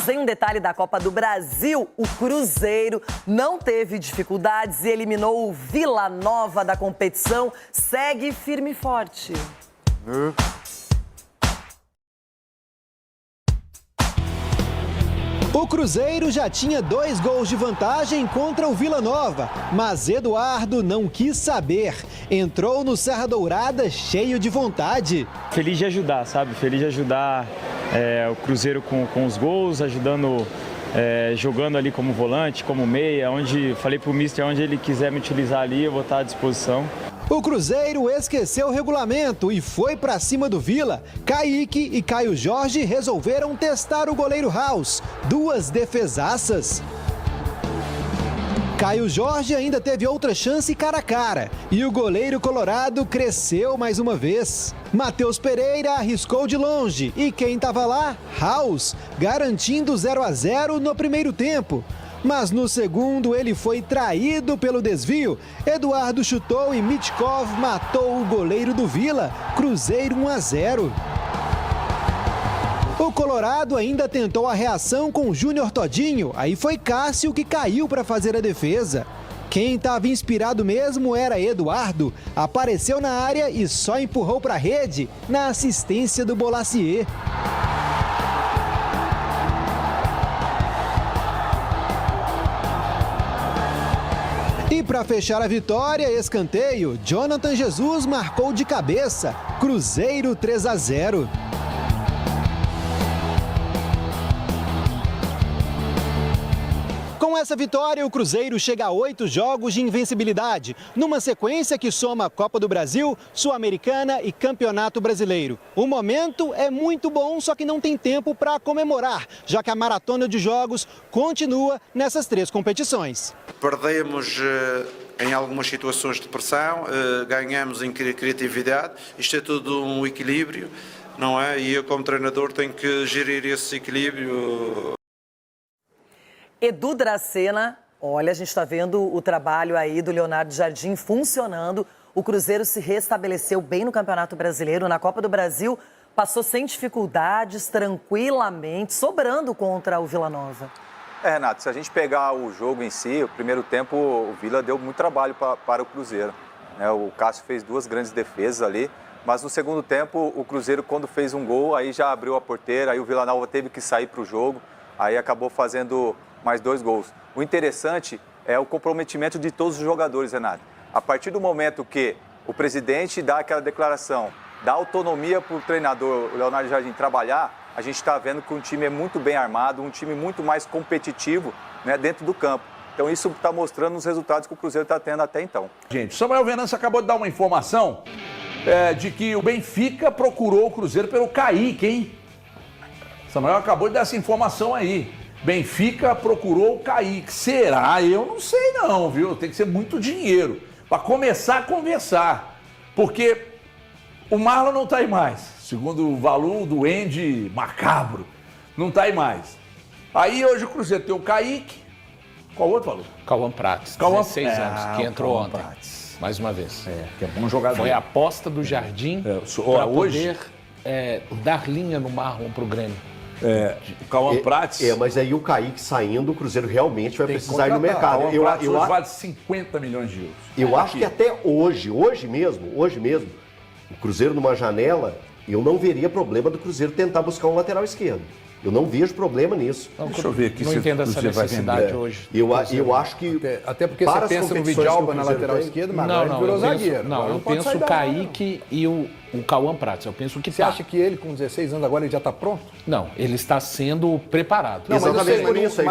Mas em um detalhe da Copa do Brasil, o Cruzeiro não teve dificuldades e eliminou o Vila Nova da competição. Segue firme e forte. O Cruzeiro já tinha 2 gols de vantagem contra o Vila Nova, mas Eduardo não quis saber. Entrou no Serra Dourada cheio de vontade. Feliz de ajudar, sabe? Feliz de ajudar o Cruzeiro com os gols, ajudando, jogando ali como volante, como meia, onde falei pro mister, onde ele quiser me utilizar ali, eu vou estar à disposição. O Cruzeiro esqueceu o regulamento e foi para cima do Vila. Kaique e Caio Jorge resolveram testar o goleiro House. 2 defesaças. Caio Jorge ainda teve outra chance cara a cara. E o goleiro colorado cresceu mais uma vez. Matheus Pereira arriscou de longe. E quem estava lá? House, garantindo 0-0 no primeiro tempo. Mas no segundo ele foi traído pelo desvio. Eduardo chutou e Mitkov matou o goleiro do Vila. Cruzeiro 1-0. O Colorado ainda tentou a reação com o Júnior Todinho. Aí foi Cássio que caiu para fazer a defesa. Quem estava inspirado mesmo era Eduardo. Apareceu na área e só empurrou para a rede na assistência do Bolacier. E para fechar a vitória, escanteio, Jonathan Jesus marcou de cabeça. Cruzeiro 3-0. Com essa vitória, o Cruzeiro chega a 8 jogos de invencibilidade, numa sequência que soma Copa do Brasil, Sul-Americana e Campeonato Brasileiro. O momento é muito bom, só que não tem tempo para comemorar, já que a maratona de jogos continua nessas 3 competições. Perdemos em algumas situações de pressão, ganhamos em criatividade, isto é tudo um equilíbrio, não é? E eu como treinador tenho que gerir esse equilíbrio. Edu Dracena, olha, a gente está vendo o trabalho aí do Leonardo Jardim funcionando. O Cruzeiro se restabeleceu bem no Campeonato Brasileiro, na Copa do Brasil, passou sem dificuldades, tranquilamente, sobrando contra o Vila Nova. Renato, se a gente pegar o jogo em si, o primeiro tempo o Vila deu muito trabalho para o Cruzeiro. O Cássio fez 2 grandes defesas ali, mas no segundo tempo o Cruzeiro, quando fez um gol, aí já abriu a porteira, aí o Vila Nova teve que sair para o jogo, aí acabou fazendo mais 2 gols. O interessante é o comprometimento de todos os jogadores, Renato. A partir do momento que o presidente dá aquela declaração, dá autonomia para o treinador, o Leonardo Jardim, trabalhar, a gente está vendo que um time é muito bem armado, um time muito mais competitivo, né, dentro do campo. Então isso está mostrando os resultados que o Cruzeiro está tendo até então. Gente, o Samuel Venâncio acabou de dar uma informação de que o Benfica procurou o Cruzeiro pelo Kaique, hein? Samuel acabou de dar essa informação aí. Benfica procurou o Kaique. Será? Eu não sei não, viu? Tem que ser muito dinheiro para começar a conversar. Porque o Marlon não está aí mais. Segundo o Valu, do Duende Macabro. Não está aí mais. Aí hoje o Cruzeiro tem o Kaique. Qual outro, Valu? Cauã Prates, 16 anos, que entrou ontem. Mais uma vez. Que é bom jogador. Foi a aposta do Jardim para poder dar linha no Marlon para o Grêmio. O Cauã Prates. Mas aí o Kaique saindo, o Cruzeiro realmente vai precisar ir no mercado. O Cauã Prates hoje vale 50 milhões de euros. Eu acho que até hoje mesmo, o Cruzeiro numa janela, eu não veria problema do Cruzeiro tentar buscar um lateral esquerdo. Eu não vejo problema nisso. Deixa eu ver aqui não se entendo essa necessidade hoje. Eu acho que... Até porque você pensa no Vidalba na lateral esquerda, mas agora ele virou zagueiro. Não, eu penso o Kaique e o Cauã Prates. Eu penso que Você acha que ele, com 16 anos, agora ele já está pronto? Não, ele está sendo preparado. Não, exatamente por isso.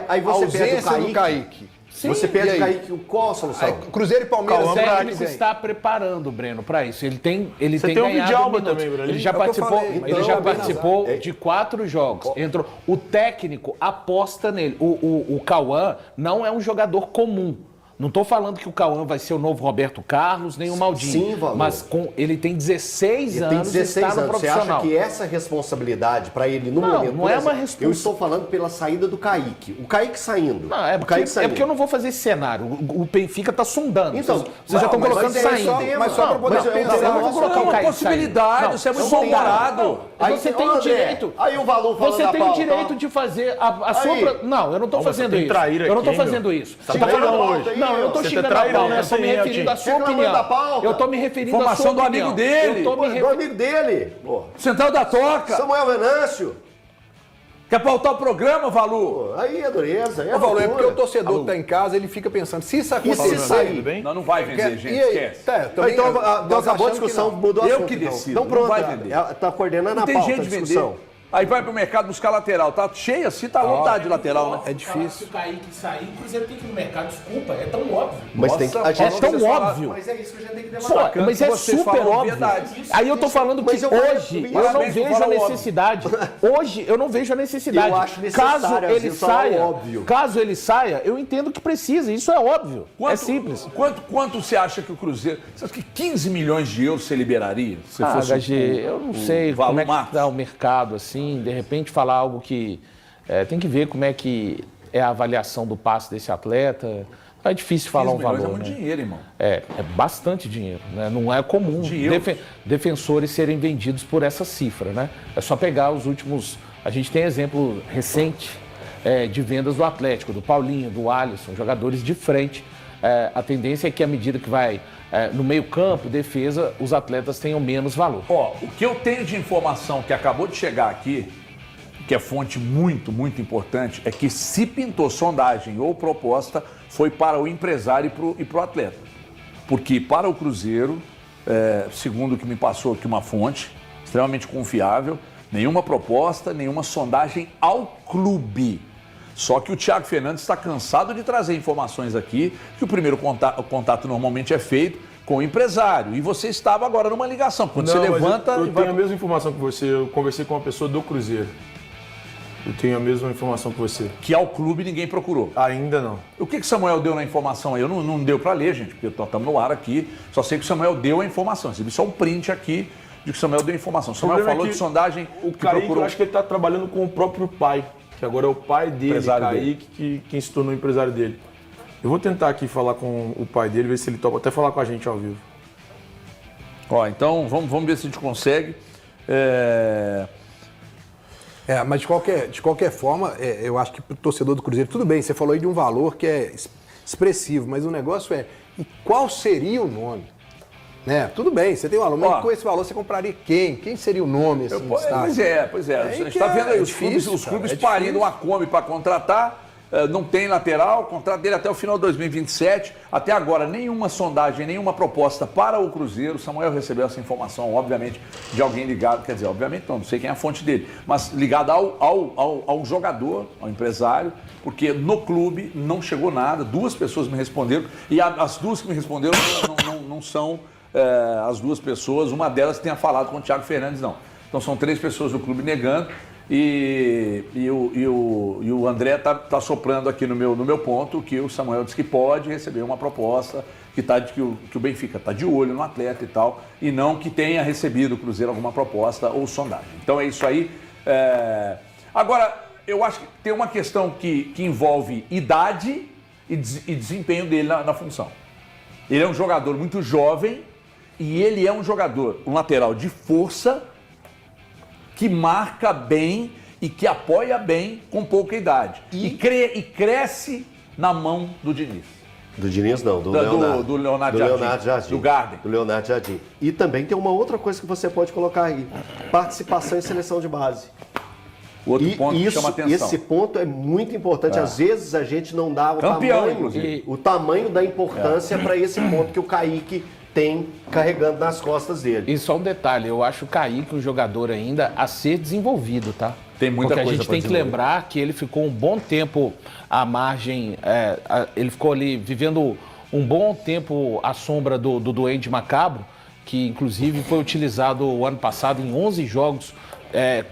Aí você perde o Kaique. Sim, você perde o Kaique, qual a solução? Cruzeiro e Palmeiras... O técnico está preparando, Breno, para isso. Ele tem ganhado o Vidalba também, Breno. Ele já participou de 4 jogos. Entrou. O técnico aposta nele. O Cauã não é um jogador comum. Não estou falando que o Cauã vai ser o novo Roberto Carlos, nem o Maldini. Sim, Valor. Mas ele tem 16 anos e está no profissional. Você acha que essa responsabilidade para ele no momento... Não é uma responsabilidade. Eu estou falando pela saída do Kaique. O Kaique saindo. Não, é porque eu não vou fazer esse cenário. O Benfica está sondando. Então, vocês já estão colocando saindo. Mas só para poder pensar. Eu não vou colocar o Kaique possibilidade, você é muito sondado. Você tem o direito. Aí o Valor falando Você tem o direito de fazer a sua... Não, eu não estou fazendo isso. Eu não estou fazendo isso. Não, eu estou xingando a pauta, eu estou me referindo à sua opinião. Eu estou me referindo à sua opinião. Informação do amigo dele. Do amigo dele. Central da Toca. Samuel Venâncio. Quer pautar o programa, Valu? Aí é dureza. Ô, Valor, é porque o torcedor que tá em casa, ele fica pensando, se isso acontecer... E se sair? bem? Não vai vender, gente, esquece. Então, acabou a discussão, mudou a Eu assunto. que decido, Então pronto, não vai vender. tá coordenando Não a tem pauta, jeito a de discussão. vender. Aí vai pro mercado buscar lateral. Tá cheio assim, tá vontade de lateral, né? É difícil. Se o Kaique sair, o Cruzeiro tem que ir no mercado. Desculpa, é tão óbvio. Mas tem que... a gente- É tão óbvio. Mas é isso que a gente tem que Pô, debater. mas é vocês super falam óbvio. verdade. Aí eu tô falando que Mas eu- hoje eu não parabéns por vejo a falar óbvio. necessidade. Hoje eu não vejo a necessidade. Eu acho necessário, Caso às ele vezes, falar saia, óbvio. caso ele saia, eu entendo que precisa. Isso é óbvio. É simples. Quanto você acha que o Cruzeiro... Você acha que 15 milhões de euros você liberaria? Se fosse HG, eu não sei Valor como é que Marcos? está o mercado, assim, de repente falar algo que... tem que ver como é que é a avaliação do passe desse atleta. É difícil falar um 15 milhões valor, é muito né? dinheiro, irmão. É bastante dinheiro, né? Não é comum defensores serem vendidos por essa cifra, né? É só pegar os últimos... A gente tem exemplo recente de vendas do Atlético, do Paulinho, do Alisson, jogadores de frente. A tendência é que à medida que vai no meio campo, defesa, os atletas tenham menos valor. Ó, o que eu tenho de informação que acabou de chegar aqui, que é fonte muito, muito importante, é que se pintou sondagem ou proposta, foi para o empresário e para o atleta. Porque para o Cruzeiro, segundo o que me passou aqui uma fonte extremamente confiável, nenhuma proposta, nenhuma sondagem ao clube. Só que o Thiago Fernandes está cansado de trazer informações aqui, que o primeiro contato normalmente é feito com o empresário. E você estava agora numa ligação. Quando você levanta... Eu tenho a mesma informação que você. Eu conversei com uma pessoa do Cruzeiro. Eu tenho a mesma informação que você. Que ao clube ninguém procurou. Ainda não. O que Samuel deu na informação aí? Eu não deu para ler, gente, porque estamos no ar aqui. Só sei que o Samuel deu a informação. Recebi só um print aqui de que o Samuel deu a informação. O Samuel falou de sondagem. O Kaique, eu acho que ele está trabalhando com o próprio pai, que agora é o pai dele, Empresário Kaique, quem se tornou empresário dele. Eu vou tentar aqui falar com o pai dele, ver se ele topa até falar com a gente ao vivo. Ó, então vamos ver se a gente consegue. Mas de qualquer forma, eu acho que para o torcedor do Cruzeiro, tudo bem, você falou aí de um valor que é expressivo, mas o negócio e qual seria o nome? Né? Tudo bem, você tem um valor, mas com esse valor você compraria quem? Quem seria o nome? Assim, Pois é. A gente está vendo aí os clubes parindo uma Kombi para contratar. Não tem lateral, o contrato dele até o final de 2027. Até agora, nenhuma sondagem, nenhuma proposta para o Cruzeiro. Samuel recebeu essa informação, obviamente, de alguém ligado, quer dizer, obviamente não sei quem é a fonte dele, mas ligado ao jogador, ao empresário, porque no clube não chegou nada. 2 pessoas me responderam, e as 2 que me responderam não são as 2 pessoas, uma delas tenha falado com o Thiago Fernandes, não. Então são 3 pessoas do clube negando. E o André tá soprando aqui no meu ponto que o Samuel disse que pode receber uma proposta que o Benfica está de olho no atleta e tal, e não que tenha recebido o Cruzeiro alguma proposta ou sondagem. Então é isso aí. Agora, eu acho que tem uma questão que envolve idade e desempenho dele na função. Ele é um jogador muito jovem e ele é um jogador, um lateral de força, que marca bem e que apoia bem com pouca idade. E cresce na mão do Diniz. Do Diniz não, do Leonardo Jardim. Do Garden. Do Leonardo Jardim. E também tem uma outra coisa que você pode colocar aí. Participação em seleção de base. Outro ponto que chama atenção. Esse ponto é muito importante. Às vezes a gente não dá o tamanho da importância para esse ponto que o Kaique tem carregando nas costas dele. E só um detalhe, eu acho o Kaique um jogador ainda a ser desenvolvido, tá? Tem muita coisa. Porque a gente tem que lembrar que ele ficou um bom tempo à margem, ele ficou ali vivendo um bom tempo à sombra do Duende Macabro, que inclusive foi utilizado o ano passado em 11 jogos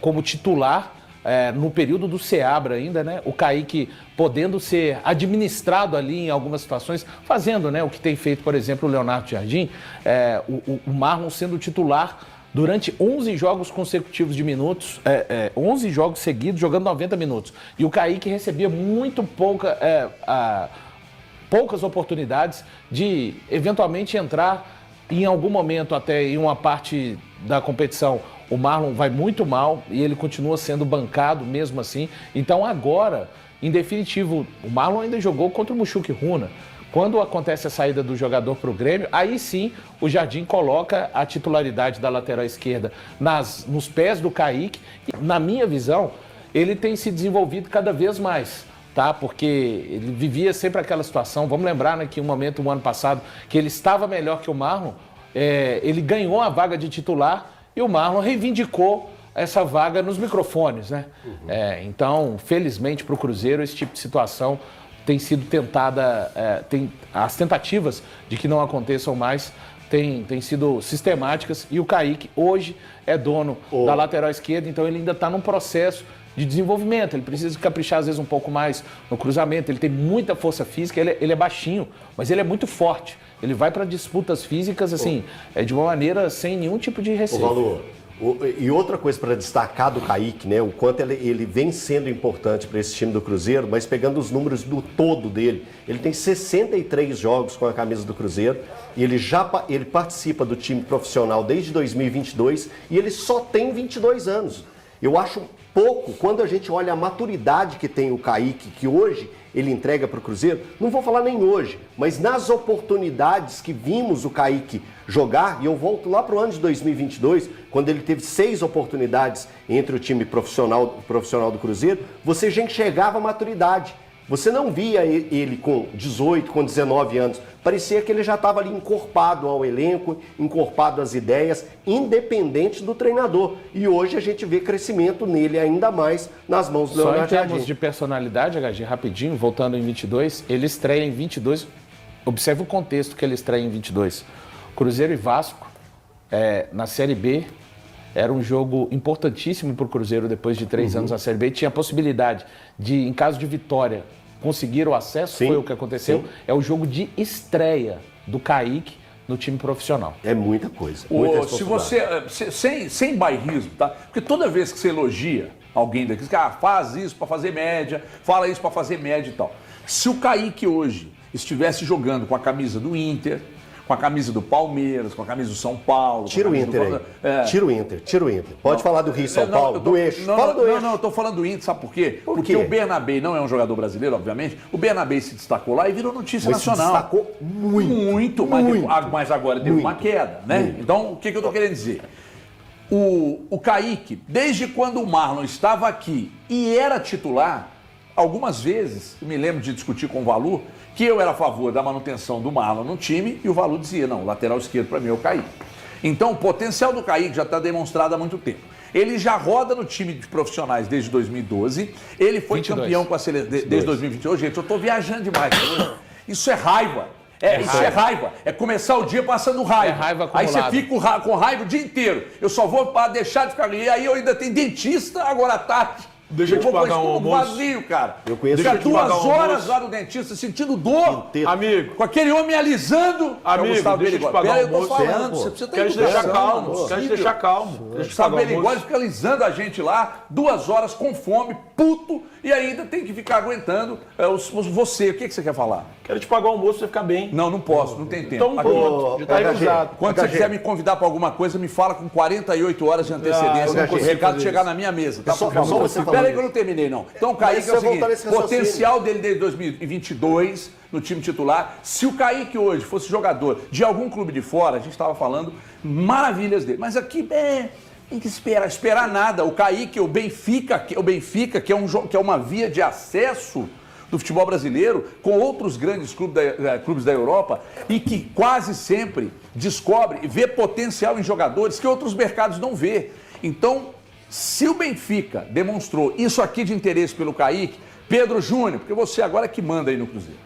como titular no período do Seabra ainda, né? O Kaique podendo ser administrado ali em algumas situações, fazendo, né, o que tem feito, por exemplo, o Leonardo Jardim, o Marlon sendo titular durante 11 jogos consecutivos de minutos, 11 jogos seguidos, jogando 90 minutos. E o Kaique recebia muito poucas oportunidades de, eventualmente, entrar em algum momento, até em uma parte da competição. O Marlon vai muito mal e ele continua sendo bancado mesmo assim. Então agora, em definitivo, o Marlon ainda jogou contra o Mushuki Runa. Quando acontece a saída do jogador para o Grêmio, aí sim o Jardim coloca a titularidade da lateral esquerda nos pés do Kaique. Na minha visão, ele tem se desenvolvido cada vez mais, tá? Porque ele vivia sempre aquela situação. Vamos lembrar, né, que um ano passado, que ele estava melhor que o Marlon, ele ganhou a vaga de titular e o Marlon reivindicou essa vaga nos microfones, né? Então, felizmente para o Cruzeiro, esse tipo de situação tem sido tentada, as tentativas de que não aconteçam mais têm sido sistemáticas, e o Kaique hoje é dono da lateral esquerda, então ele ainda está num processo de desenvolvimento, ele precisa caprichar às vezes um pouco mais no cruzamento, ele tem muita força física, ele é baixinho, mas ele é muito forte, ele vai para disputas físicas assim, de uma maneira sem nenhum tipo de receio. Valor. E outra coisa para destacar do Kaique, né, o quanto ele vem sendo importante para esse time do Cruzeiro, mas pegando os números do todo dele, ele tem 63 jogos com a camisa do Cruzeiro e ele participa do time profissional desde 2022 e ele só tem 22 anos. Eu acho pouco quando a gente olha a maturidade que tem o Kaique, que hoje ele entrega para o Cruzeiro, não vou falar nem hoje, mas nas oportunidades que vimos o Kaique jogar, e eu volto lá para o ano de 2022, quando ele teve 6 oportunidades entre o time profissional do Cruzeiro, você já enxergava a maturidade. Você não via ele com 18, com 19 anos. Parecia que ele já estava ali encorpado ao elenco, encorpado às ideias, independente do treinador. E hoje a gente vê crescimento nele ainda mais nas mãos do Leonardo Jardim. Só em termos de personalidade, HG, rapidinho, voltando em 22, ele estreia em 22, observe o contexto que ele estreia em 22. Cruzeiro e Vasco, na Série B, era um jogo importantíssimo para o Cruzeiro depois de 3 anos na Série B. Tinha a possibilidade de, em caso de vitória, conseguir o acesso, foi o que aconteceu. É o jogo de estreia do Kaique no time profissional. É muita coisa. Se você, sem bairrismo, tá? Porque toda vez que você elogia alguém daqui, faz isso para fazer média, fala isso para fazer média e tal. Se o Kaique hoje estivesse jogando com a camisa do Inter, com a camisa do Palmeiras, com a camisa do São Paulo... Tira o Inter aí. Tira o Inter. Pode falar do Rio São Paulo, do eixo. Fala do eixo. Não, eu tô falando do Inter, sabe por quê? Porque o Bernabé não é um jogador brasileiro, obviamente. O Bernabé se destacou lá e virou notícia nacional. Se destacou muito. Mas agora deu uma queda, né? Muito. Então, o que eu tô querendo dizer? O Kaique, desde quando o Marlon estava aqui e era titular, algumas vezes, eu me lembro de discutir com o Valu, que eu era a favor da manutenção do Marlon no time e o Valu dizia, não, o lateral esquerdo para mim é o Kaique. Então o potencial do Kaique já está demonstrado há muito tempo. Ele já roda no time de profissionais desde 2012, ele foi 22. Campeão com a seleção desde 2022. Gente, eu estou viajando demais. Isso é raiva. Isso é raiva. É começar o dia passando raiva. Raiva aí você fica com raiva o dia inteiro. Eu só vou para deixar de ficar... E aí eu ainda tenho dentista agora à tarde. Deixa eu te pagar um almoço. Vazio, cara. Eu conheço. Fica 2 horas lá no dentista sentindo dor. Amigo. Com aquele homem alisando. Amigo, deixa eu te pagar um almoço. Você precisa ter Quero te deixar calmo. Quero te deixar calmo. Sabe, ele igual, ele fica alisando a gente lá 2 horas com fome, puto, e ainda tem que ficar aguentando você. O que você quer falar? Quero te pagar o almoço pra você ficar bem. Não posso, não tem tempo. Então pronto, já tá recusado. Quando você quiser me convidar pra alguma coisa, me fala com 48 horas de antecedência. O recado chegar na minha mesa. Tá? Só você Pera aí que eu não terminei, não. Então o Kaique é o seguinte, potencial dele desde 2022 no time titular. Se o Kaique hoje fosse jogador de algum clube de fora, a gente estava falando maravilhas dele. Mas aqui, tem que esperar nada. O Kaique, o Benfica, que é uma via de acesso do futebol brasileiro com outros grandes clubes da Europa e que quase sempre descobre e vê potencial em jogadores que outros mercados não vê. Então, se o Benfica demonstrou isso aqui de interesse pelo Kaique, Pedro Júnior, porque você agora é que manda aí no Cruzeiro.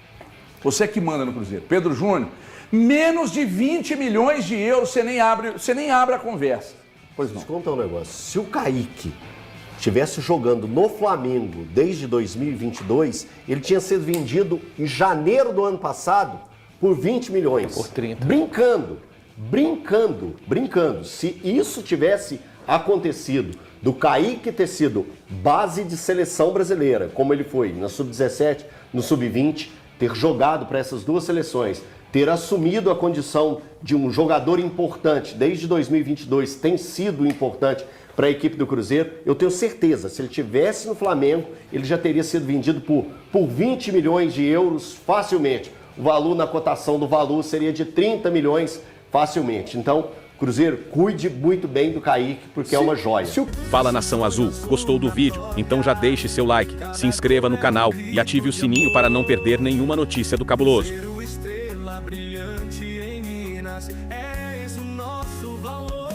Você é que manda no Cruzeiro. Pedro Júnior, menos de 20 milhões de euros, você nem abre a conversa. Pois não. Deixa eu contar um negócio. Se o Kaique estivesse jogando no Flamengo desde 2022, ele tinha sido vendido em janeiro do ano passado por 20 milhões. Por 30. Brincando. Se isso tivesse acontecido, do Kaique ter sido base de seleção brasileira, como ele foi na Sub-17, no Sub-20, ter jogado para essas duas seleções, ter assumido a condição de um jogador importante, desde 2022 tem sido importante para a equipe do Cruzeiro, eu tenho certeza, se ele tivesse no Flamengo, ele já teria sido vendido por 20 milhões de euros facilmente. O valor na cotação do valor seria de 30 milhões facilmente. Então, Cruzeiro, cuide muito bem do Kaique, porque é uma joia. Fala Nação Azul, gostou do vídeo? Então já deixe seu like, se inscreva no canal e ative o sininho para não perder nenhuma notícia do Cabuloso. Estrela brilhante em Minas, és o nosso valor.